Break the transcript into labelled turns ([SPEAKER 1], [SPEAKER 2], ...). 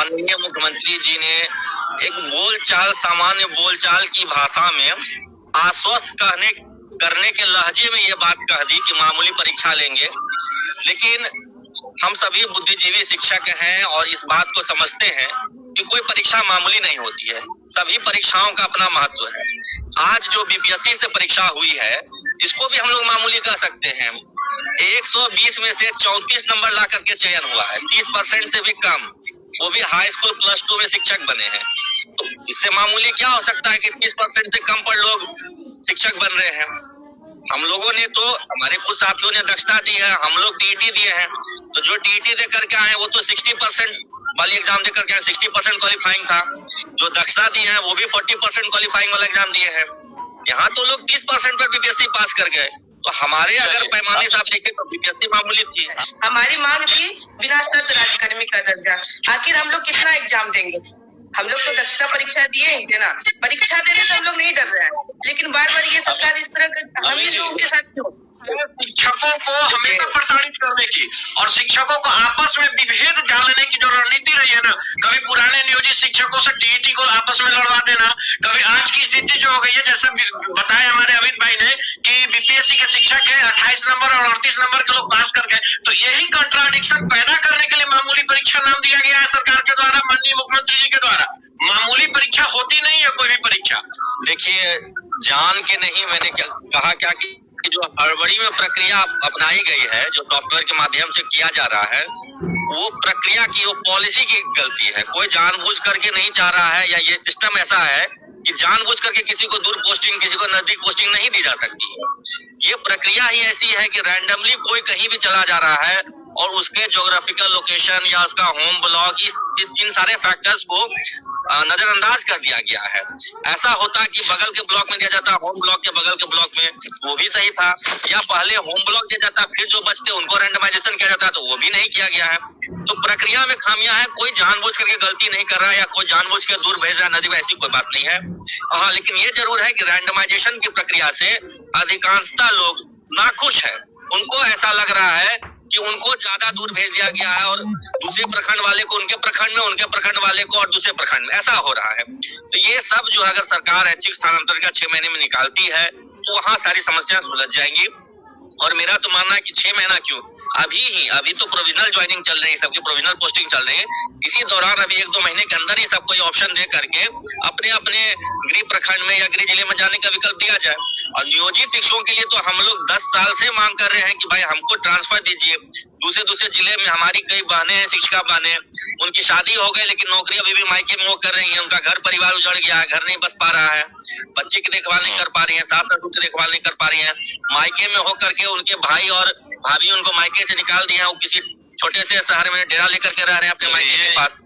[SPEAKER 1] माननीय मुख्यमंत्री जी ने एक बोलचाल, सामान्य बोलचाल की भाषा में आश्वस्त करने के लहजे में ये बात कह दी कि मामूली परीक्षा लेंगे। लेकिन हम सभी बुद्धिजीवी शिक्षक हैं और इस बात को समझते हैं कि कोई परीक्षा मामूली नहीं होती है। सभी परीक्षाओं का अपना महत्व है। आज जो बीपीएससी से परीक्षा हुई है, इसको भी हम लोग मामूली कह सकते हैं। 120 में से 34 नंबर ला करके चयन हुआ है, 30% से भी कम, वो भी हाई स्कूल प्लस 2 में शिक्षक बने हैं। तो इससे मामूली क्या हो सकता है कि 30% से कम पर लोग शिक्षक बन रहे हैं। हम लोगों ने तो, हमारे कुछ साथियों ने दक्षता दी है, हम लोग टीईटी दिए हैं, तो जो टीईटी दे करके आए वो तो 60% वाली एग्जाम दे करके आए, 60% क्वालिफाइंग था। जो दक्षता दिए हैं वो भी 40% क्वालिफाइंग वाला एग्जाम दिए हैं। यहाँ तो लोग 30% पर बीपीएससी पास कर गए। तो हमारे अगर पैमाने से आप देखें तो बीपीएससी मामूली थी।
[SPEAKER 2] हमारी मांग थी बिना शर्त राज्यकर्मी का दर्जा। आखिर हम लोग कितना एग्जाम देंगे? हम लोग तो दक्षता परीक्षा दिए ही थे ना, परीक्षा देने से हम लोग नहीं डर रहे हैं, लेकिन बार बार ये सरकार इस तरह का हम ही लोगों के साथ क्यों?
[SPEAKER 3] शिक्षकों को हमेशा प्रताड़ित करने की और शिक्षकों को आपस में विभेद डालने की जो रणनीति रही है ना, कभी पुराने नियोजित शिक्षकों से टीईटी को आपस में लड़वा देना, कभी आज की स्थिति जो हो गई है, जैसे बताया हमारे अमित भाई ने कि बीपीएससी के शिक्षक है 28 नंबर और 38 नंबर के लोग पास कर गए। तो यही कंट्राडिक्शन पैदा करने के लिए मामूली परीक्षा नाम दिया गया है सरकार के द्वारा, माननीय मुख्यमंत्री जी के द्वारा। मामूली परीक्षा होती नहीं है कोई भी परीक्षा।
[SPEAKER 1] देखिए, जान के नहीं, मैंने कहा क्या कि जो हड़बड़ी में प्रक्रिया अपनाई गई है, जो सॉफ्टवेयर के माध्यम से किया जा रहा है, वो प्रक्रिया की, वो पॉलिसी की गलती है। कोई जानबूझ करके नहीं चाह रहा है, या ये सिस्टम ऐसा है कि जानबूझ करके किसी को दूर पोस्टिंग, किसी को नजदीक पोस्टिंग नहीं दी जा सकती। ये प्रक्रिया ही ऐसी है कि रैंडमली कोई कहीं भी चला जा रहा है और उसके ज्योग्राफिकल लोकेशन या उसका होम ब्लॉक, इन सारे फैक्टर्स को नजरअंदाज कर दिया गया है। ऐसा होता कि बगल के ब्लॉक में दिया जाता, होम ब्लॉक के बगल के ब्लॉक में, वो भी सही था, या पहले होम ब्लॉक दिया जाता, फिर जो बचते उनको रैंडमाइजेशन किया जाता, तो वो भी नहीं किया गया है। तो प्रक्रिया में खामियां है। कोई जानबूझ करके गलती नहीं कर रहा है या कोई जानबूझ के दूर भेज रहा है नदी में, ऐसी कोई बात नहीं है। हाँ, लेकिन ये जरूर है कि रैंडमाइजेशन की प्रक्रिया से अधिकांशतः लोग नाखुश है। उनको ऐसा लग रहा है कि उनको ज्यादा दूर भेज दिया गया है और दूसरे प्रखंड वाले को उनके प्रखंड में, उनके प्रखंड वाले को और दूसरे प्रखंड में, ऐसा हो रहा है। तो ये सब जो अगर सरकार ऐच्छिक स्थानांतरण का 6 महीने में निकालती है तो वहाँ सारी समस्या सुलझ जाएंगी। और मेरा तो मानना है कि 6 महीना क्यों, अभी तो प्रोविजनल ज्वाइनिंग चल रही है, सबकी प्रोविजनल पोस्टिंग चल रही है। इसी दौरान अभी 1-2 महीने के अंदर ही सबको ये ऑप्शन दे करके अपने अपने गृह प्रखंड में या गृह जिले में जाने का विकल्प दिया जाए। और नियोजित शिक्षकों के लिए तो हम लोग 10 साल से मांग कर रहे हैं कि भाई हमको ट्रांसफर दीजिए। दूसरे जिले में हमारी कई बहनें हैं, शिक्षिका बहनें, उनकी शादी हो गई लेकिन नौकरी अभी भी मायके में वो कर रही है, उनका घर परिवार उजड़ गया है, घर नहीं बस पा रहा है, बच्चे की देखभाल नहीं कर पा रही है, सास ससुर की देखभाल नहीं कर पा रही है, मायके में होकर के उनके भाई और भाभी उनको मायके से निकाल दिए हैं, वो किसी छोटे से शहर में डेरा लेकर के रह रहे हैं अपने मायके के पास।